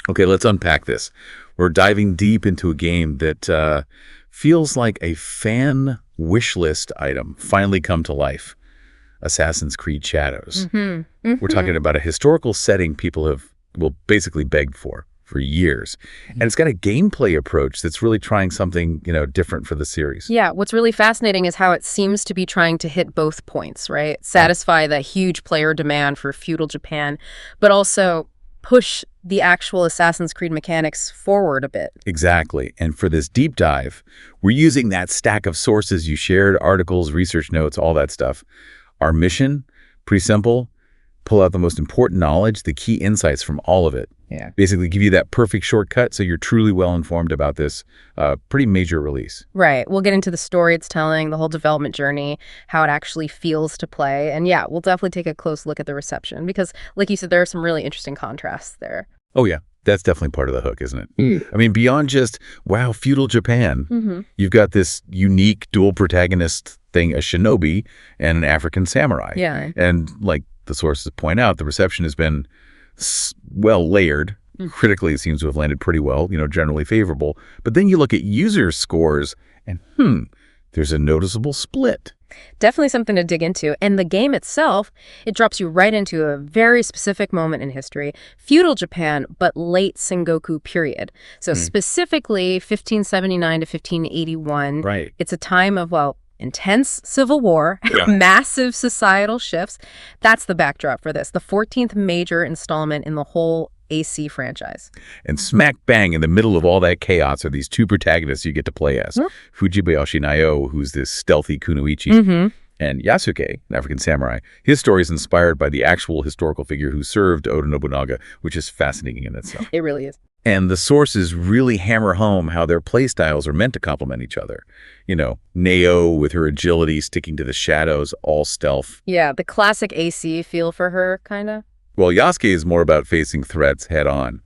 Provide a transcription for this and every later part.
Okay, let's unpack this. We're diving deep into a game that feels like a fan wish list item finally come to life. Assassin's Creed Shadows. We're talking about a historical setting people have, well, basically begged for years. And it's got a gameplay approach that's really trying something, different for the series. Yeah, what's really fascinating is how it seems to be trying to hit both points, right? Satisfy the huge player demand for feudal Japan, but also push the actual Assassin's Creed mechanics forward a bit. Exactly. And for this deep dive, we're using that stack of sources you shared, articles, research notes, all that stuff. Our mission, pretty simple, pull out the most important knowledge, the key insights from all of it. Yeah. Basically give you that perfect shortcut so you're truly well-informed about this pretty major release. Right. We'll get into the story it's telling, the whole development journey, how it actually feels to play. And yeah, we'll definitely take a close look at the reception because, like you said, there are some really interesting contrasts there. Oh, yeah. That's definitely part of the hook, isn't it? I mean, beyond just, wow, feudal Japan, you've got this unique dual protagonist thing, a shinobi and an African samurai. Yeah. And like the sources point out, the reception has been well layered. Critically, it seems to have landed pretty well, generally favorable. But then you look at user scores and, there's a noticeable split. Definitely something to dig into. And the game itself, it drops you right into a very specific moment in history, feudal Japan, but late Sengoku period. So specifically 1579 to 1581. Right. It's a time of, well, intense civil war, massive societal shifts. That's the backdrop for this, the 14th major installment in the whole AC franchise. And smack bang in the middle of all that chaos are these two protagonists you get to play as. Fujibayashi Naoe, who's this stealthy kunoichi, and Yasuke, an African samurai. His story is inspired by the actual historical figure who served Oda Nobunaga, which is fascinating in itself. It really is. And the sources really hammer home how their play styles are meant to complement each other. Naoe with her agility, sticking to the shadows, all stealth. Yeah, the classic AC feel for her, kind of. Well, Yasuke is more about facing threats head on.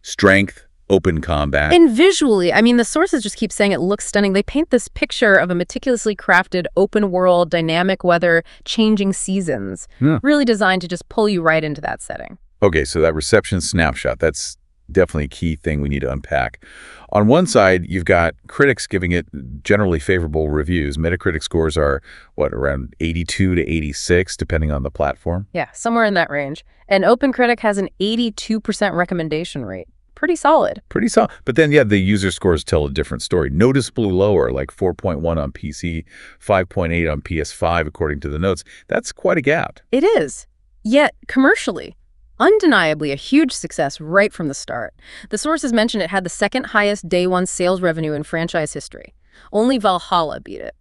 Strength, open combat. And visually, I mean, the sources just keep saying it looks stunning. They paint this picture of a meticulously crafted, open world, dynamic weather, changing seasons, really designed to just pull you right into that setting. Okay, so that reception snapshot, that's definitely a key thing we need to unpack. On one side, you've got critics giving it generally favorable reviews. Metacritic scores are, around 82 to 86, depending on the platform? Yeah, somewhere in that range. And OpenCritic has an 82% recommendation rate. Pretty solid. Pretty solid. But then, the user scores tell a different story. Noticeably lower, like 4.1 on PC, 5.8 on PS5, according to the notes. That's quite a gap. It is. Yet, commercially, undeniably a huge success right from the start. The sources mentioned it had the second highest day one sales revenue in franchise history. Only Valhalla beat it.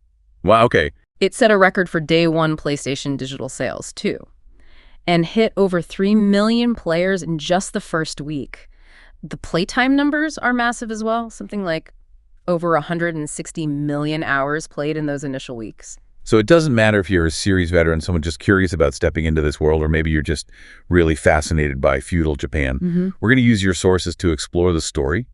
Wow, okay. It set a record for day one PlayStation digital sales, too, and hit over 3 million players in just the first week. The playtime numbers are massive as well, something like over 160 million hours played in those initial weeks. So it doesn't matter if you're a series veteran, someone just curious about stepping into this world, or maybe you're just really fascinated by feudal Japan. We're going to use your sources to explore the story,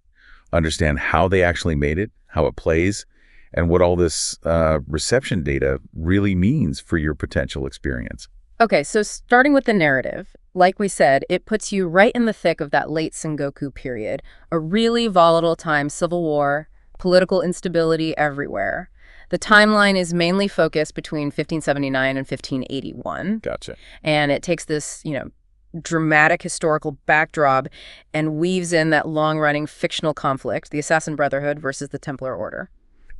understand how they actually made it, how it plays, and what all this reception data really means for your potential experience. Okay, so starting with the narrative, like we said, it puts you right in the thick of that late Sengoku period, a really volatile time, civil war, political instability everywhere. The timeline is mainly focused between 1579 and 1581. Gotcha. And it takes this, dramatic historical backdrop and weaves in that long-running fictional conflict, the Assassin Brotherhood versus the Templar Order.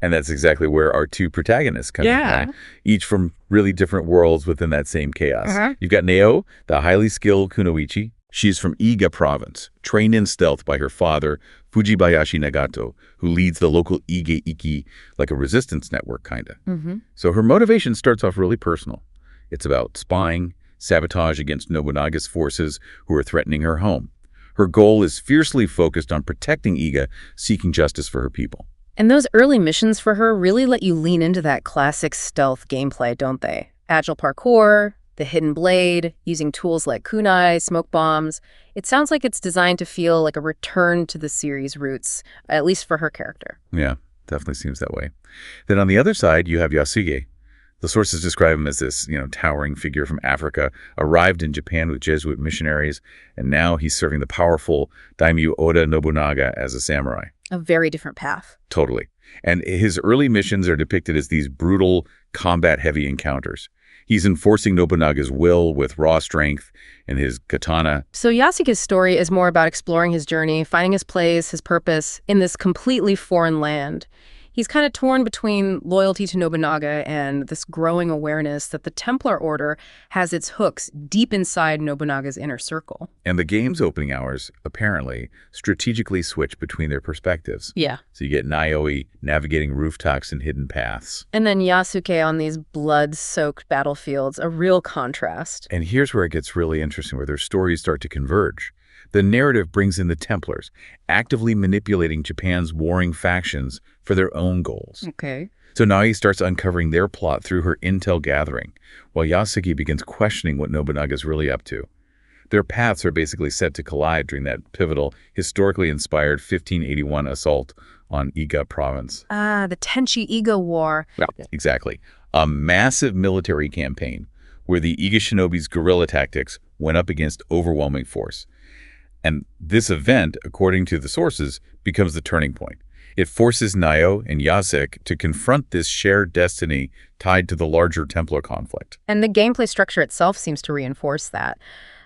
And that's exactly where our two protagonists come in, right? Each from really different worlds within that same chaos. You've got Naoe, the highly skilled kunoichi. She's from Iga province, trained in stealth by her father, Fujibayashi Nagato, who leads the local Ige Iki, like a resistance network, kind of. So her motivation starts off really personal. It's about spying, sabotage against Nobunaga's forces who are threatening her home. Her goal is fiercely focused on protecting Iga, seeking justice for her people. And those early missions for her really let you lean into that classic stealth gameplay, don't they? Agile parkour, the hidden blade, using tools like kunai, smoke bombs. It sounds like it's designed to feel like a return to the series' roots, at least for her character. Yeah, definitely seems that way. Then on the other side, you have Yasuke, The sources describe him as this, towering figure from Africa, arrived in Japan with Jesuit missionaries, and now he's serving the powerful daimyo Oda Nobunaga as a samurai. A very different path. Totally. And his early missions are depicted as these brutal, combat-heavy encounters. He's enforcing Nobunaga's will with raw strength and his katana. So Yasuke's story is more about exploring his journey, finding his place, his purpose in this completely foreign land. He's kind of torn between loyalty to Nobunaga and this growing awareness that the Templar Order has its hooks deep inside Nobunaga's inner circle. And the game's opening hours, apparently, strategically switch between their perspectives. Yeah. So you get Naoe navigating rooftops and hidden paths. And then Yasuke on these blood-soaked battlefields, a real contrast. And here's where it gets really interesting, where their stories start to converge. The narrative brings in the Templars, actively manipulating Japan's warring factions for their own goals. Okay. So Naoe starts uncovering their plot through her intel gathering, while Yasuke begins questioning what Nobunaga's really up to. Their paths are basically set to collide during that pivotal, historically inspired 1581 assault on Iga province. The Tenchi-Iga War. Yeah, exactly. A massive military campaign where the Iga Shinobi's guerrilla tactics went up against overwhelming force. And this event, according to the sources, becomes the turning point. It forces Naoe and Yasuke to confront this shared destiny tied to the larger Templar conflict. And the gameplay structure itself seems to reinforce that.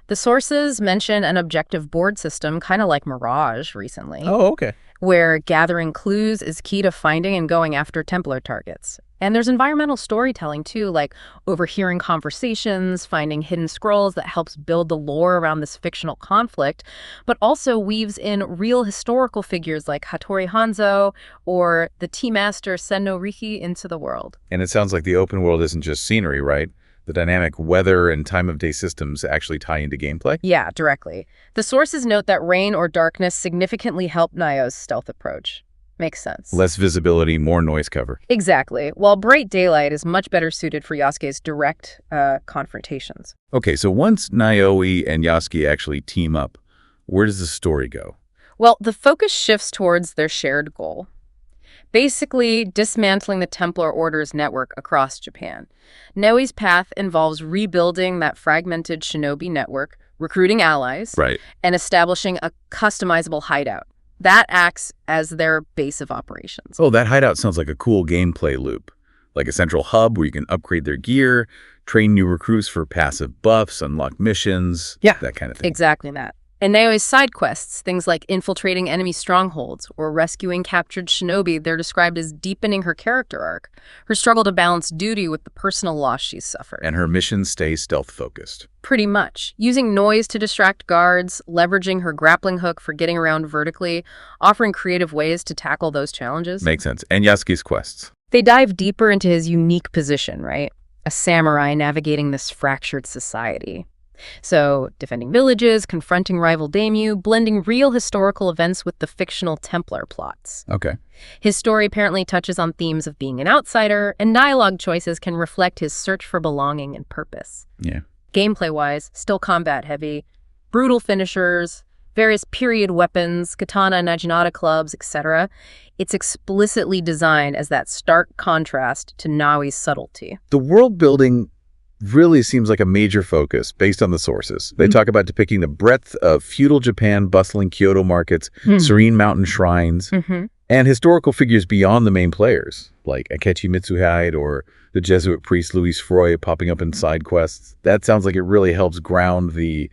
The sources mention an objective board system, kind of like Mirage recently. Oh, okay. Where gathering clues is key to finding and going after Templar targets. And there's environmental storytelling, too, like overhearing conversations, finding hidden scrolls that helps build the lore around this fictional conflict, but also weaves in real historical figures like Hattori Hanzo or the tea master Senno Riki into the world. And it sounds like the open world isn't just scenery, right? The dynamic weather and time-of-day systems actually tie into gameplay? Yeah, directly. The sources note that rain or darkness significantly help Naoe's stealth approach. Makes sense. Less visibility, more noise cover. Exactly. While bright daylight is much better suited for Yasuke's direct confrontations. Okay, so once Naoe and Yasuke actually team up, where does the story go? Well, the focus shifts towards their shared goal. Basically, dismantling the Templar Order's network across Japan. Naoe's path involves rebuilding that fragmented shinobi network, recruiting allies, and establishing a customizable hideout. That acts as their base of operations. Oh, that hideout sounds like a cool gameplay loop. Like a central hub where you can upgrade their gear, train new recruits for passive buffs, unlock missions, that kind of thing. Exactly that. And Naoe's side quests, things like infiltrating enemy strongholds or rescuing captured shinobi, they're described as deepening her character arc, her struggle to balance duty with the personal loss she's suffered. And her missions stay stealth-focused. Pretty much. Using noise to distract guards, leveraging her grappling hook for getting around vertically, offering creative ways to tackle those challenges. Makes sense. And Yasuke's quests? They dive deeper into his unique position, right? A samurai navigating this fractured society. So, defending villages, confronting rival daimyo, blending real historical events with the fictional Templar plots. Okay. His story apparently touches on themes of being an outsider, and dialogue choices can reflect his search for belonging and purpose. Yeah. Gameplay-wise, still combat-heavy, brutal finishers, various period weapons, katana, naginata clubs, etc. It's explicitly designed as that stark contrast to Naoe's subtlety. The world building really seems like a major focus based on the sources. They talk about depicting the breadth of feudal Japan, bustling Kyoto markets, serene mountain shrines, and historical figures beyond the main players, like Akechi Mitsuhide or the Jesuit priest Louis Froy popping up in side quests. That sounds like it really helps ground the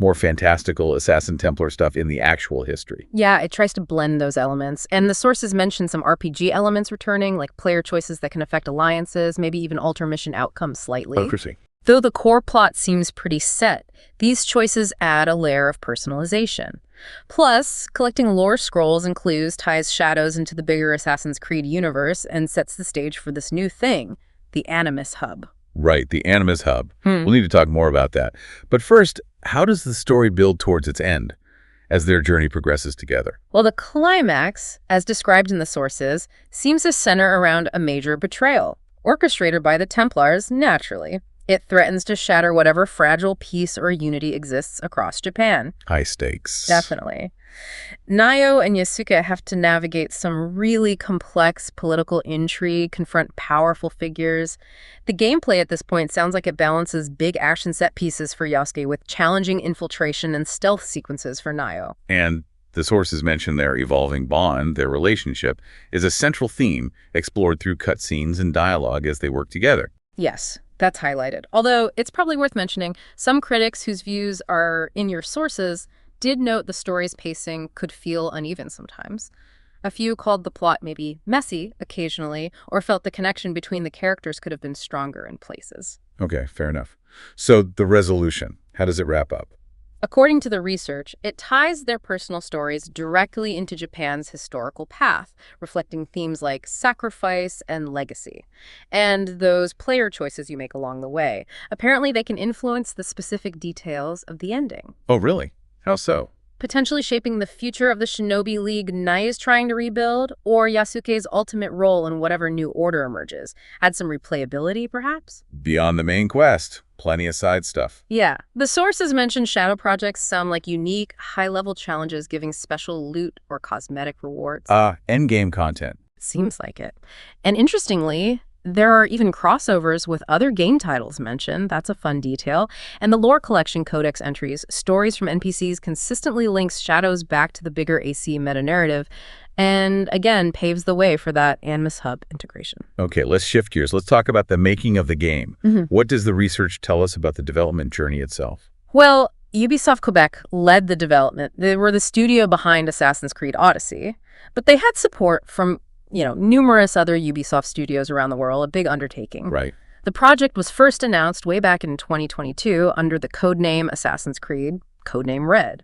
more fantastical Assassin Templar stuff in the actual history. Yeah, it tries to blend those elements. And the sources mention some RPG elements returning, like player choices that can affect alliances, maybe even alter mission outcomes slightly. Interesting. Though the core plot seems pretty set, these choices add a layer of personalization. Plus, collecting lore scrolls and clues ties Shadows into the bigger Assassin's Creed universe and sets the stage for this new thing, the Animus Hub. Right, the Animus Hub. We'll need to talk more about that. But first, how does the story build towards its end as their journey progresses together? Well, the climax, as described in the sources, seems to center around a major betrayal, orchestrated by the Templars, naturally. It threatens to shatter whatever fragile peace or unity exists across Japan. High stakes. Definitely. Naoe and Yasuke have to navigate some really complex political intrigue, confront powerful figures. The gameplay at this point sounds like it balances big action set pieces for Yasuke with challenging infiltration and stealth sequences for Naoe. And the sources mention their evolving bond, their relationship, is a central theme explored through cutscenes and dialogue as they work together. Yes, that's highlighted. Although it's probably worth mentioning, some critics whose views are in your sources did note the story's pacing could feel uneven sometimes. A few called the plot maybe messy occasionally, or felt the connection between the characters could have been stronger in places. Okay, fair enough. So the resolution, how does it wrap up? According to the research, it ties their personal stories directly into Japan's historical path, reflecting themes like sacrifice and legacy, and those player choices you make along the way. Apparently, they can influence the specific details of the ending. Oh, really? How so? Potentially shaping the future of the Shinobi League Nae is trying to rebuild, or Yasuke's ultimate role in whatever new order emerges. Add some replayability, perhaps? Beyond the main quest, plenty of side stuff. Yeah. The sources mention shadow projects sound like unique, high-level challenges giving special loot or cosmetic rewards. Endgame content. Seems like it. And interestingly, there are even crossovers with other game titles mentioned. That's a fun detail. And the lore collection codex entries, stories from NPCs, consistently links shadows back to the bigger AC meta-narrative, and again, paves the way for that Animus Hub integration. Okay, let's shift gears. Let's talk about the making of the game. What does the research tell us about the development journey itself? Well, Ubisoft Quebec led the development. They were the studio behind Assassin's Creed Odyssey, but they had support from numerous other Ubisoft studios around the world, a big undertaking. Right. The project was first announced way back in 2022 under the codename Assassin's Creed, codename Red.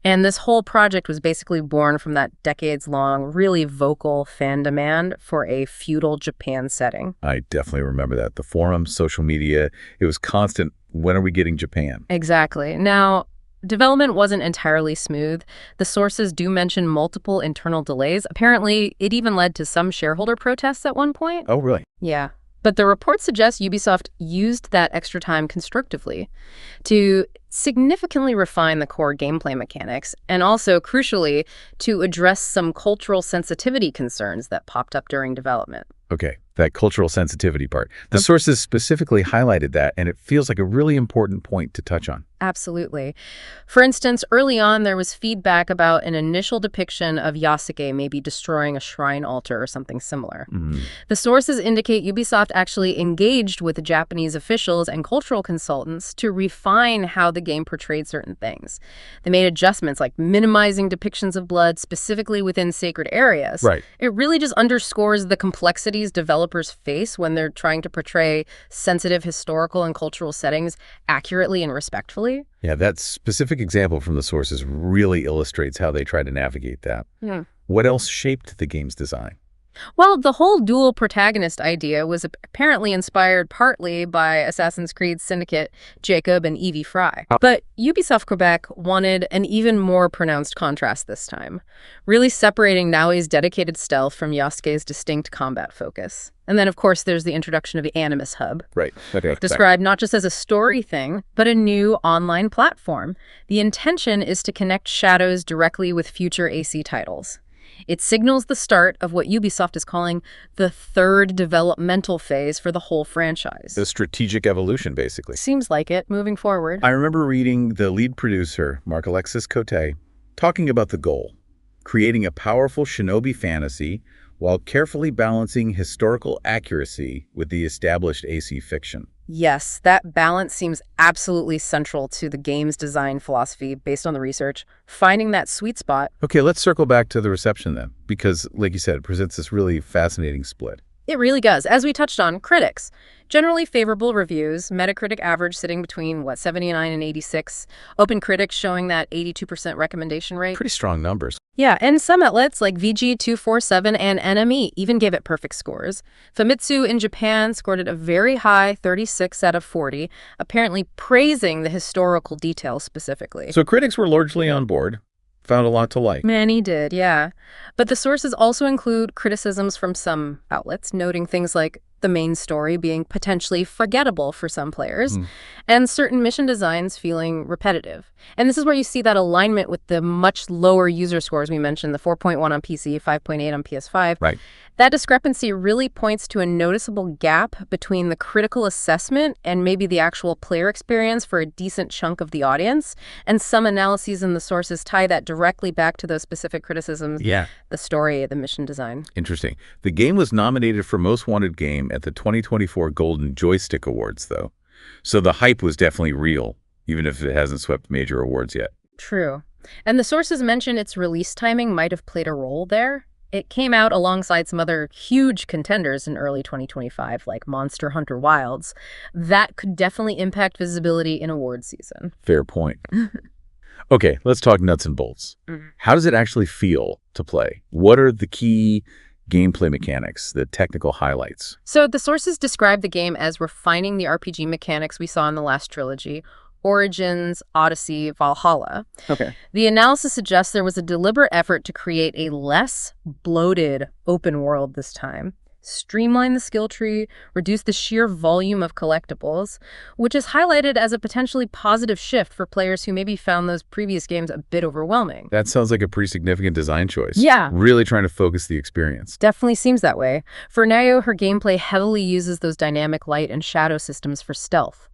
And this whole project was basically born from that decades-long, really vocal fan demand for a feudal Japan setting. I definitely remember that. The forums, social media, it was constant. When are we getting Japan? Exactly. Now, development wasn't entirely smooth. The sources do mention multiple internal delays. Apparently, it even led to some shareholder protests at one point. Oh, really? Yeah. But the report suggests Ubisoft used that extra time constructively to significantly refine the core gameplay mechanics and also, crucially, to address some cultural sensitivity concerns that popped up during development. Okay, that cultural sensitivity part. The sources specifically highlighted that, and it feels like a really important point to touch on. Absolutely. For instance, early on, there was feedback about an initial depiction of Yasuke maybe destroying a shrine altar or something similar. The sources indicate Ubisoft actually engaged with Japanese officials and cultural consultants to refine how the game portrayed certain things. They made adjustments like minimizing depictions of blood specifically within sacred areas. Right. It really just underscores the complexities developers face when they're trying to portray sensitive historical and cultural settings accurately and respectfully. Yeah, that specific example from the sources really illustrates how they try to navigate that. What else shaped the game's design? Well, the whole dual protagonist idea was apparently inspired partly by Assassin's Creed Syndicate, Jacob and Evie Fry. But Ubisoft Quebec wanted an even more pronounced contrast this time, really separating Naoe's dedicated stealth from Yasuke's distinct combat focus. And then, of course, there's the introduction of the Animus Hub. Right. Okay. Described not just as a story thing, but a new online platform. The intention is to connect Shadows directly with future AC titles. It signals the start of what Ubisoft is calling the third developmental phase for the whole franchise. The strategic evolution, basically. Seems like it, moving forward. I remember reading the lead producer, Marc-Alexis Cote, talking about the goal, creating a powerful shinobi fantasy while carefully balancing historical accuracy with the established AC fiction. Yes, that balance seems absolutely central to the game's design philosophy based on the research. Finding that sweet spot. Okay, let's circle back to the reception then, because, like you said, it presents this really fascinating split. It really does. As we touched on, critics. Generally favorable reviews, Metacritic average sitting between, 79 and 86. OpenCritic showing that 82% recommendation rate. Pretty strong numbers. Yeah, and some outlets like VG247 and NME even gave it perfect scores. Famitsu in Japan scored it a very high 36 out of 40, apparently praising the historical details specifically. So critics were largely on board. Found a lot to like. Many did, yeah. But the sources also include criticisms from some outlets, noting things like the main story being potentially forgettable for some players, and certain mission designs feeling repetitive. And this is where you see that alignment with the much lower user scores we mentioned, the 4.1 on PC, 5.8 on PS5. Right. That discrepancy really points to a noticeable gap between the critical assessment and maybe the actual player experience for a decent chunk of the audience. And some analyses in the sources tie that directly back to those specific criticisms. Yeah. The story, the mission design. Interesting. The game was nominated for Most Wanted Game at the 2024 Golden Joystick Awards, though. So the hype was definitely real, even if it hasn't swept major awards yet. True. And the sources mention its release timing might have played a role there. It came out alongside some other huge contenders in early 2025, like Monster Hunter Wilds. That could definitely impact visibility in awards season. Fair point. Okay, let's talk nuts and bolts. How does it actually feel to play? What are the key gameplay mechanics, the technical highlights? So the sources describe the game as refining the RPG mechanics we saw in the last trilogy, Origins, Odyssey, Valhalla. Okay. The analysis suggests there was a deliberate effort to create a less bloated open world this time, streamline the skill tree, reduce the sheer volume of collectibles, which is highlighted as a potentially positive shift for players who maybe found those previous games a bit overwhelming. That sounds like a pretty significant design choice. Yeah. Really trying to focus the experience. Definitely seems that way. For Naoe, her gameplay heavily uses those dynamic light and shadow systems for stealth.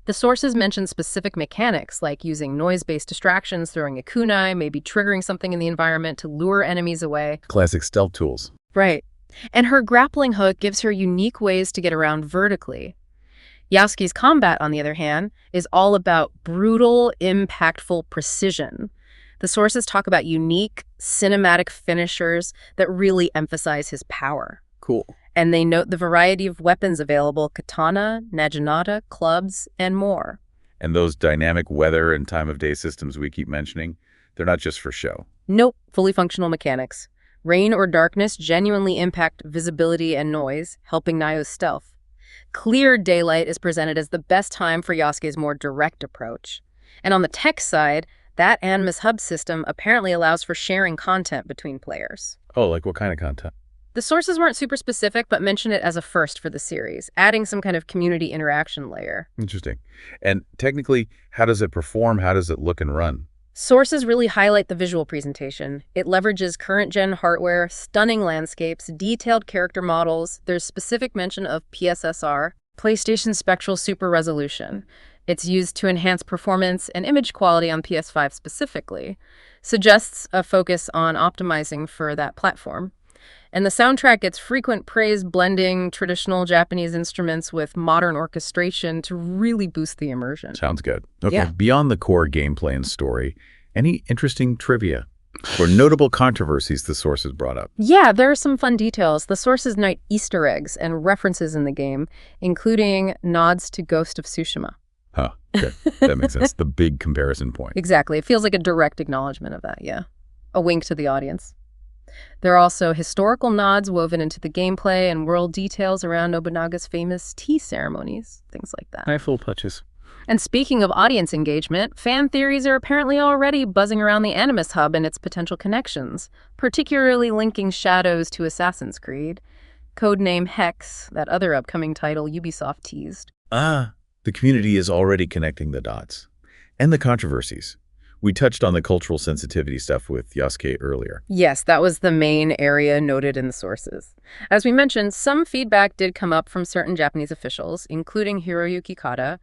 The sources mention specific mechanics, like using noise-based distractions, throwing a kunai, maybe triggering something in the environment to lure enemies away. Classic stealth tools. Right. And her grappling hook gives her unique ways to get around vertically. Yasuke's combat, on the other hand, is all about brutal, impactful precision. The sources talk about unique, cinematic finishers that really emphasize his power. Cool. And they note the variety of weapons available: katana, naginata, clubs, and more. And those dynamic weather and time of day systems we keep mentioning, they're not just for show. Nope, fully functional mechanics. Rain or darkness genuinely impact visibility and noise, helping Naoe's stealth. Clear daylight is presented as the best time for Yasuke's more direct approach. And on the tech side, that Animus Hub system apparently allows for sharing content between players. Oh, like what kind of content? The sources weren't super specific, but mention it as a first for the series, adding some kind of community interaction layer. Interesting. And technically, how does it perform? How does it look and run? Sources really highlight the visual presentation. It leverages current-gen hardware, stunning landscapes, detailed character models. There's specific mention of PSSR, PlayStation Spectral Super Resolution. It's used to enhance performance and image quality on PS5 specifically. Suggests a focus on optimizing for that platform. And the soundtrack gets frequent praise, blending traditional Japanese instruments with modern orchestration to really boost the immersion. Sounds good. Okay, Yeah. Beyond the core gameplay and story, any interesting trivia or notable controversies the sources brought up? Yeah, there are some fun details. The sources note Easter eggs and references in the game, including nods to Ghost of Tsushima. Huh, good. That makes sense. The big comparison point. Exactly. It feels like a direct acknowledgement of that, yeah. A wink to the audience. There are also historical nods woven into the gameplay and world details around Nobunaga's famous tea ceremonies, things like that. Eyeful touches. And speaking of audience engagement, fan theories are apparently already buzzing around the Animus Hub and its potential connections, particularly linking Shadows to Assassin's Creed. Codename Hex, that other upcoming title Ubisoft teased. The community is already connecting the dots. And the controversies. We touched on the cultural sensitivity stuff with Yasuke earlier. Yes, that was the main area noted in the sources. As we mentioned, some feedback did come up from certain Japanese officials, including Hiroyuki Kata,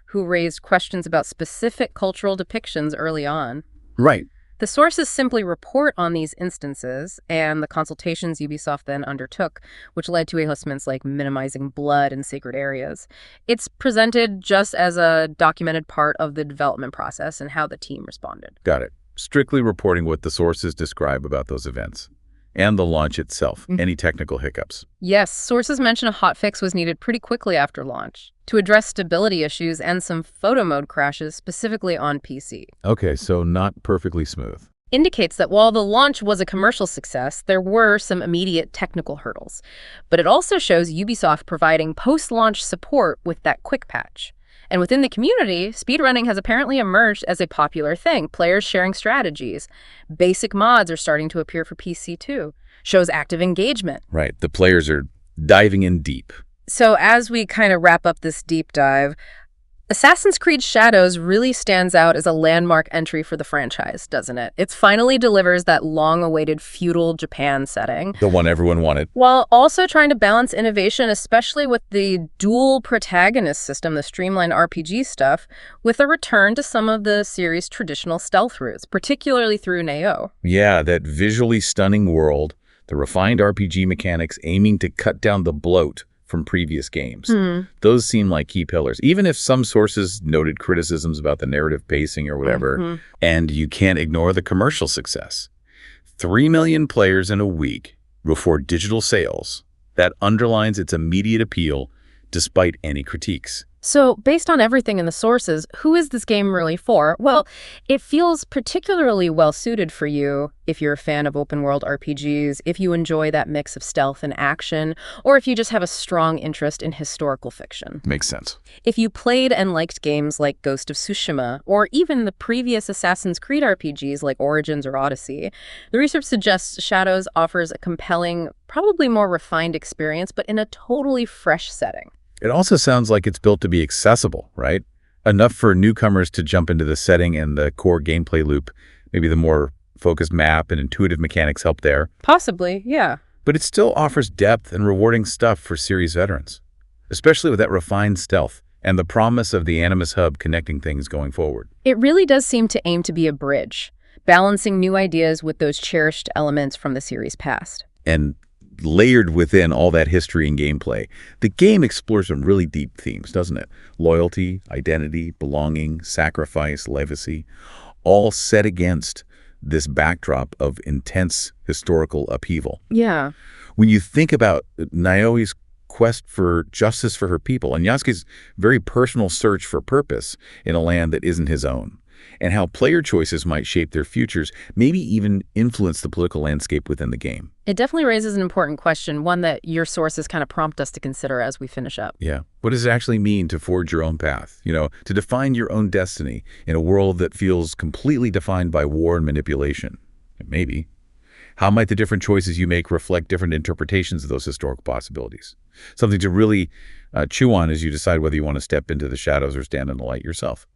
who raised questions about specific cultural depictions early on. Right. The sources simply report on these instances and the consultations Ubisoft then undertook, which led to adjustments like minimizing blood in sacred areas. It's presented just as a documented part of the development process and how the team responded. Got it. Strictly reporting what the sources describe about those events. And the launch itself. Any technical hiccups. Yes, sources mention a hotfix was needed pretty quickly after launch to address stability issues and some photo mode crashes specifically on PC. Okay, so not perfectly smooth. Indicates that while the launch was a commercial success, there were some immediate technical hurdles. But it also shows Ubisoft providing post-launch support with that quick patch. And within the community, speedrunning has apparently emerged as a popular thing, players sharing strategies. Basic mods are starting to appear for PC too. Shows active engagement. Right. The players are diving in deep. So as we kind of wrap up this deep dive, Assassin's Creed Shadows really stands out as a landmark entry for the franchise, doesn't it? It finally delivers that long-awaited feudal Japan setting, The one everyone wanted. while also trying to balance innovation, especially with the dual protagonist system, the streamlined RPG stuff, with a return to some of the series' traditional stealth routes, particularly through Naoe. Yeah, that visually stunning world, the refined RPG mechanics aiming to cut down the bloat from previous games. Those seem like key pillars, even if some sources noted criticisms about the narrative pacing or whatever. And you can't ignore the commercial success. 3 million players in a week before digital sales. That underlines its immediate appeal despite any critiques. So, based on everything in the sources, who is this game really for? Well, it feels particularly well-suited for you if you're a fan of open-world RPGs, if you enjoy that mix of stealth and action, or if you just have a strong interest in historical fiction. Makes sense. If you played and liked games like Ghost of Tsushima, or even the previous Assassin's Creed RPGs like Origins or Odyssey, the research suggests Shadows offers a compelling, probably more refined experience, but in a totally fresh setting. It also sounds like it's built to be accessible, right? Enough for newcomers to jump into the setting and the core gameplay loop. Maybe the more focused map and intuitive mechanics help there. Possibly, yeah. But it still offers depth and rewarding stuff for series veterans, especially with that refined stealth and the promise of the Animus Hub connecting things going forward. It really does seem to aim to be a bridge, balancing new ideas with those cherished elements from the series past. And layered within all that history and gameplay, the game explores some really deep themes, doesn't it? Loyalty, identity, belonging, sacrifice, legacy, all set against this backdrop of intense historical upheaval. Yeah. When you think about Naoe's quest for justice for her people and Yasuke's very personal search for purpose in a land that isn't his own, and how player choices might shape their futures, maybe even influence the political landscape within the game. It definitely raises an important question, one that your sources kind of prompt us to consider as we finish up. Yeah. What does it actually mean to forge your own path? To define your own destiny in a world that feels completely defined by war and manipulation? Maybe. How might the different choices you make reflect different interpretations of those historical possibilities? Something to really chew on as you decide whether you want to step into the shadows or stand in the light yourself.